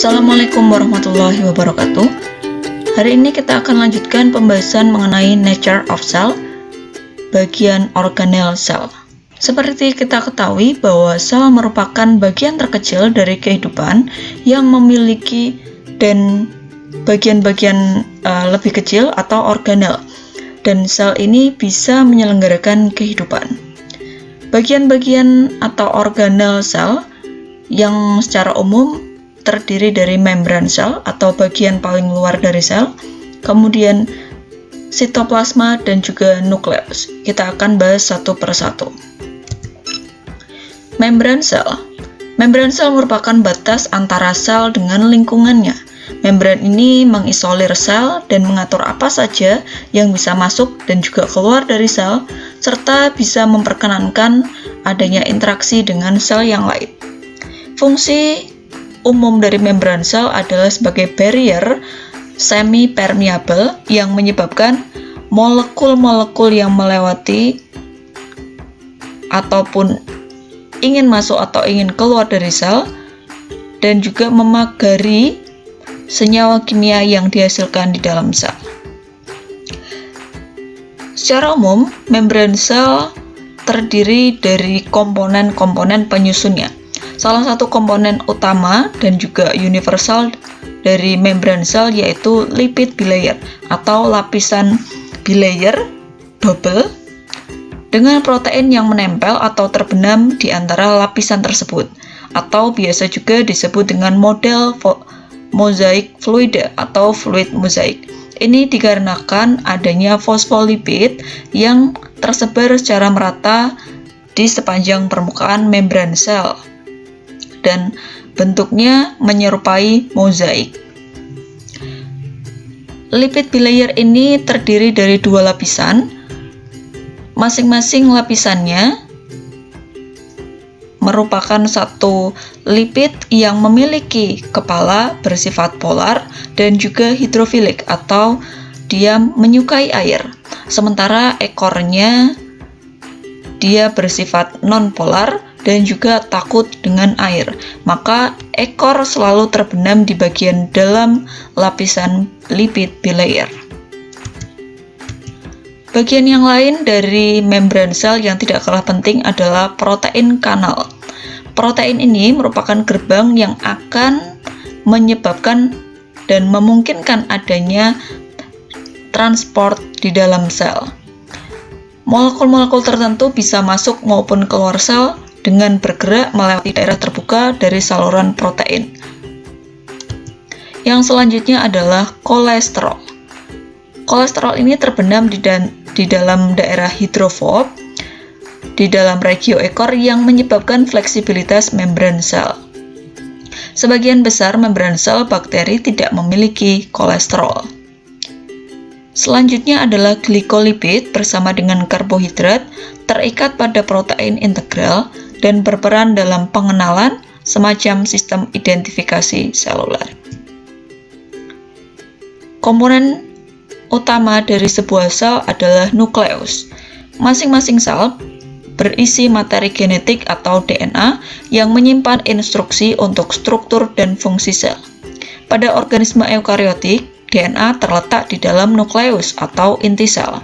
Assalamualaikum warahmatullahi wabarakatuh. Hari ini kita akan lanjutkan pembahasan mengenai nature of cell, bagian organel sel. Seperti kita ketahui bahwa sel merupakan bagian terkecil dari kehidupan yang memiliki dan bagian-bagian lebih kecil atau organel, dan sel ini bisa menyelenggarakan kehidupan. Bagian-bagian atau organel sel yang secara umum terdiri dari membran sel atau bagian paling luar dari sel, kemudian sitoplasma dan juga nukleus. Kita akan bahas satu persatu. Membran sel. Membran sel merupakan batas antara sel dengan lingkungannya. Membran ini mengisolir sel dan mengatur apa saja yang bisa masuk dan juga keluar dari sel, serta bisa memperkenankan adanya interaksi dengan sel yang lain. Fungsi umum dari membran sel adalah sebagai barrier semi-permeable yang menyebabkan molekul-molekul yang melewati ataupun ingin masuk atau ingin keluar dari sel, dan juga memagari senyawa kimia yang dihasilkan di dalam sel. Secara umum, membran sel terdiri dari komponen-komponen penyusunnya. Salah satu komponen utama dan juga universal dari membran sel yaitu lipid bilayer atau lapisan bilayer double dengan protein yang menempel atau terbenam di antara lapisan tersebut, atau biasa juga disebut dengan model mozaik fluida atau fluid mozaik. Ini dikarenakan adanya fosfolipid yang tersebar secara merata di sepanjang permukaan membran sel dan bentuknya menyerupai mozaik. Lipid bilayer ini terdiri dari dua lapisan. Masing-masing lapisannya merupakan satu lipid yang memiliki kepala bersifat polar dan juga hidrofilik atau dia menyukai air. Sementara ekornya dia bersifat non-polar dan juga takut dengan air. Maka ekor selalu terbenam di bagian dalam lapisan lipid bilayer. Bagian yang lain dari membran sel yang tidak kalah penting adalah protein kanal. Protein ini merupakan gerbang yang akan menyebabkan dan memungkinkan adanya transport di dalam sel. Molekul-molekul tertentu bisa masuk maupun keluar sel dengan bergerak melewati daerah terbuka dari saluran protein. Yang selanjutnya adalah kolesterol. Kolesterol ini terbenam di dalam daerah hidrofob, di dalam regio ekor yang menyebabkan fleksibilitas membran sel. Sebagian besar membran sel bakteri tidak memiliki kolesterol. Selanjutnya adalah glikolipid bersama dengan karbohidrat terikat pada protein integral dan berperan dalam pengenalan semacam sistem identifikasi seluler. Komponen utama dari sebuah sel adalah nukleus. Masing-masing sel berisi materi genetik atau DNA yang menyimpan instruksi untuk struktur dan fungsi sel. Pada organisme eukariotik, DNA terletak di dalam nukleus atau inti sel.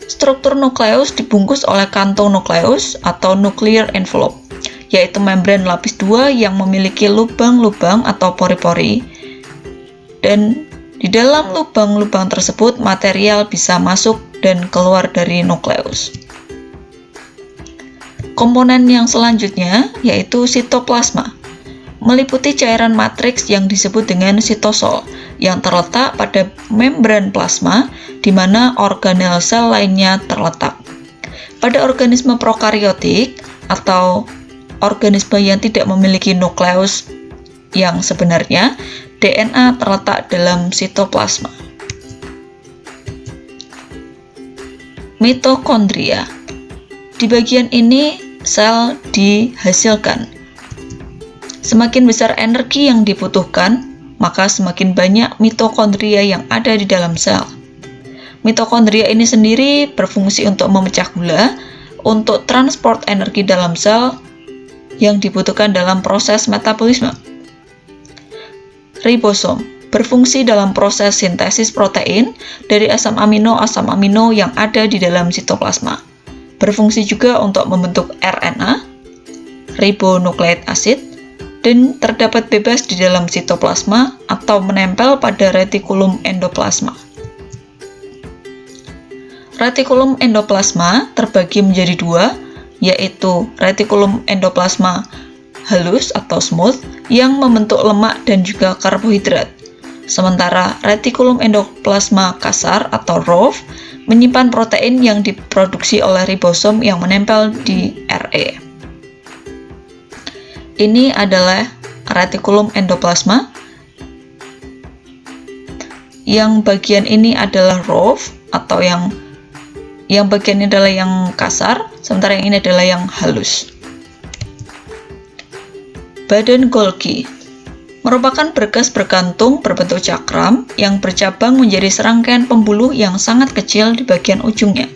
Struktur nukleus dibungkus oleh kantung nukleus atau nuclear envelope, yaitu membran lapis 2 yang memiliki lubang-lubang atau pori-pori, dan di dalam lubang-lubang tersebut material bisa masuk dan keluar dari nukleus. Komponen yang selanjutnya yaitu sitoplasma, meliputi cairan matriks yang disebut dengan sitosol yang terletak pada membran plasma di mana organel sel lainnya terletak. Pada organisme prokariotik atau organisme yang tidak memiliki nukleus yang sebenarnya, DNA terletak dalam sitoplasma. Mitokondria. Di bagian ini sel dihasilkan. Semakin besar energi yang dibutuhkan, maka semakin banyak mitokondria yang ada di dalam sel. Mitokondria ini sendiri berfungsi untuk memecah gula, untuk transport energi dalam sel yang dibutuhkan dalam proses metabolisme. Ribosom berfungsi dalam proses sintesis protein dari asam amino yang ada di dalam sitoplasma. Berfungsi juga untuk membentuk RNA, ribonucleic acid, dan terdapat bebas di dalam sitoplasma atau menempel pada retikulum endoplasma. Retikulum endoplasma terbagi menjadi dua, yaitu retikulum endoplasma halus atau smooth yang membentuk lemak dan juga karbohidrat. Sementara retikulum endoplasma kasar atau rough menyimpan protein yang diproduksi oleh ribosom yang menempel di RE. Ini adalah retikulum endoplasma. Yang bagian ini adalah rough atau yang bagian ini adalah yang kasar, sementara yang ini adalah yang halus. Badan Golgi merupakan berkas berkantung berbentuk cakram yang bercabang menjadi serangkaian pembuluh yang sangat kecil di bagian ujungnya.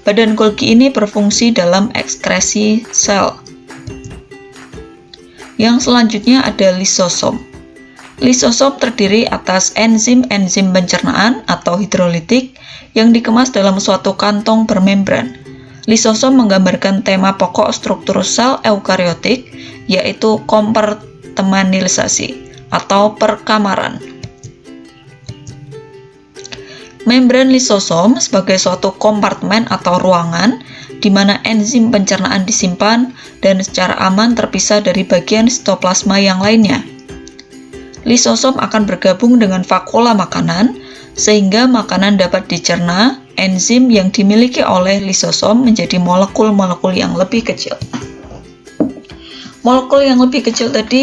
Badan Golgi ini berfungsi dalam ekskresi sel. Yang selanjutnya ada lisosom. Lisosom terdiri atas enzim-enzim pencernaan atau hidrolitik yang dikemas dalam suatu kantong bermembran. Lisosom menggambarkan tema pokok struktur sel eukariotik, yaitu kompartmentalisasi atau perkamaran. Membran lisosom sebagai suatu kompartemen atau ruangan di mana enzim pencernaan disimpan dan secara aman terpisah dari bagian sitoplasma yang lainnya. Lisosom akan bergabung dengan vakuola makanan sehingga makanan dapat dicerna. Enzim yang dimiliki oleh lisosom menjadi molekul-molekul yang lebih kecil. Molekul yang lebih kecil tadi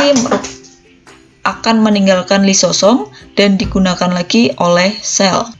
akan meninggalkan lisosom dan digunakan lagi oleh sel.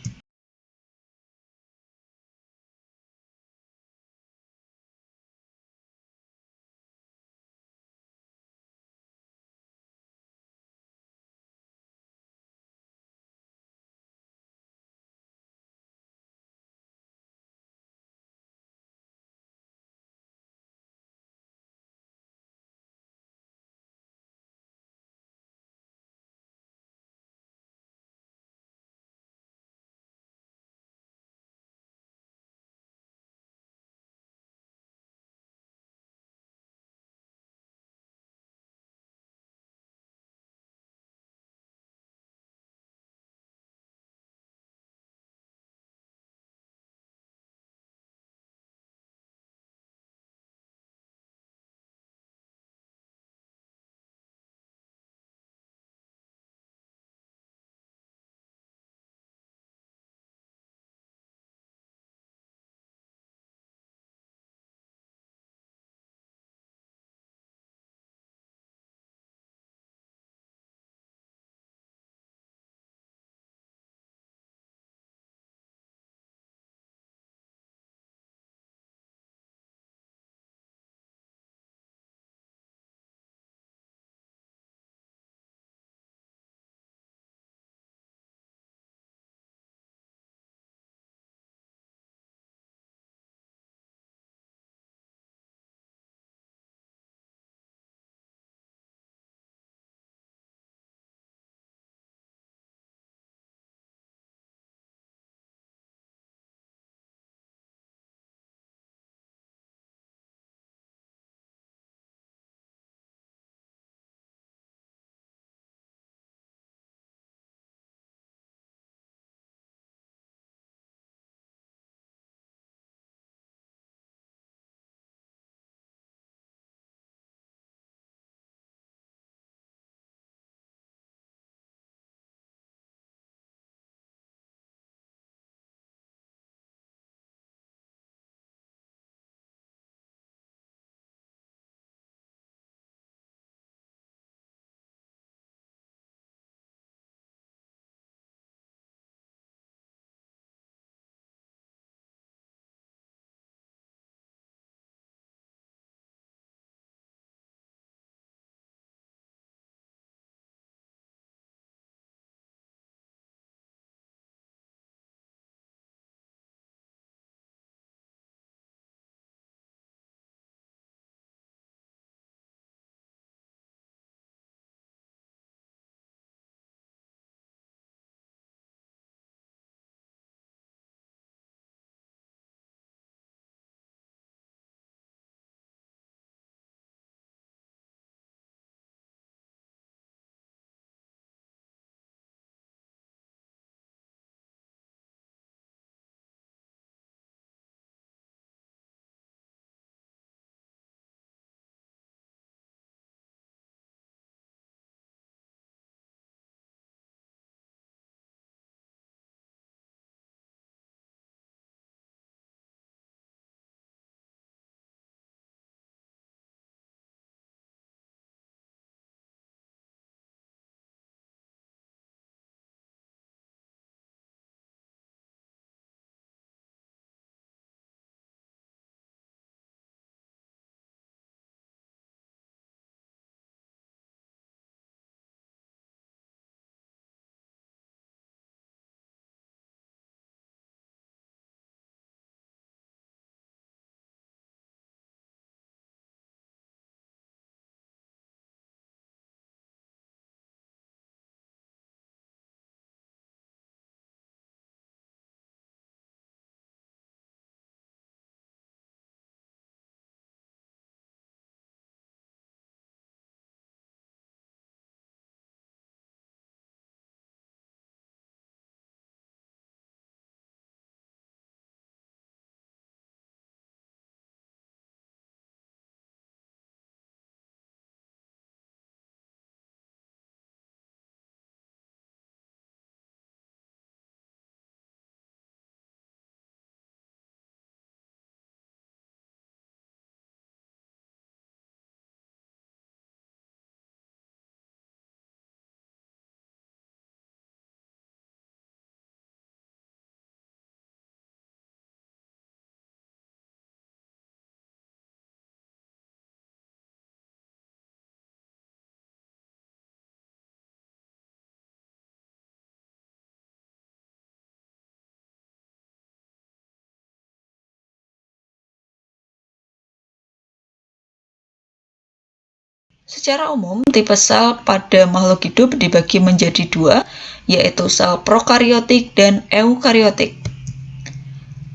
Secara umum, tipe sel pada makhluk hidup dibagi menjadi dua, yaitu sel prokariotik dan eukariotik.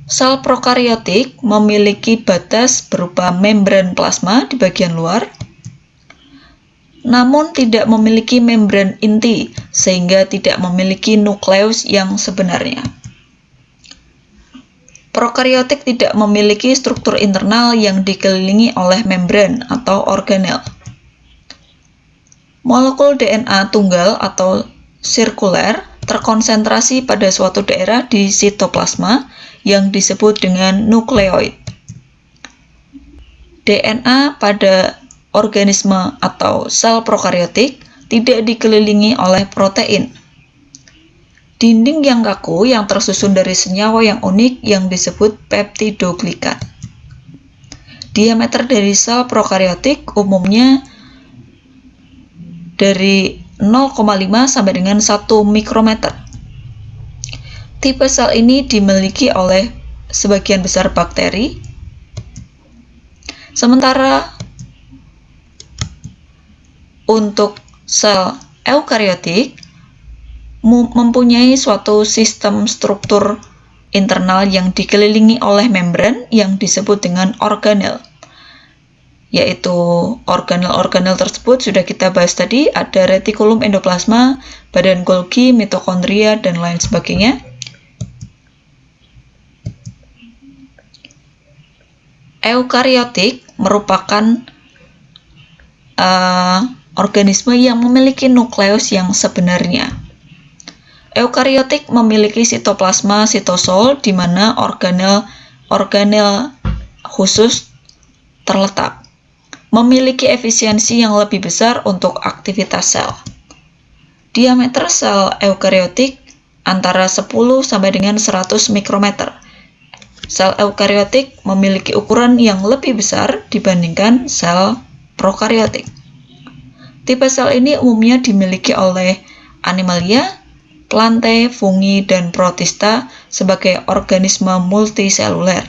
Sel prokariotik memiliki batas berupa membran plasma di bagian luar, namun tidak memiliki membran inti, sehingga tidak memiliki nukleus yang sebenarnya. Prokariotik tidak memiliki struktur internal yang dikelilingi oleh membran atau organel. Molekul DNA tunggal atau sirkuler terkonsentrasi pada suatu daerah di sitoplasma yang disebut dengan nukleoid. DNA pada organisme atau sel prokariotik tidak dikelilingi oleh protein. Dinding yang kaku yang tersusun dari senyawa yang unik yang disebut peptidoglikan. Diameter dari sel prokariotik umumnya dari 0,5 sampai dengan 1 mikrometer. Tipe sel ini dimiliki oleh sebagian besar bakteri, sementara untuk sel eukariotik mempunyai suatu sistem struktur internal yang dikelilingi oleh membran yang disebut dengan organel. Yaitu organel-organel tersebut sudah kita bahas tadi, ada retikulum endoplasma, badan Golgi, mitokondria, dan lain sebagainya. Eukariotik merupakan organisme yang memiliki nukleus yang sebenarnya. Eukariotik memiliki sitoplasma sitosol di mana organel khusus terletak. Memiliki efisiensi yang lebih besar untuk aktivitas sel. Diameter sel eukariotik antara 10 sampai dengan 100 mikrometer. Sel eukariotik memiliki ukuran yang lebih besar dibandingkan sel prokariotik. Tipe sel ini umumnya dimiliki oleh animalia, plantae, fungi, dan protista sebagai organisme multiseluler.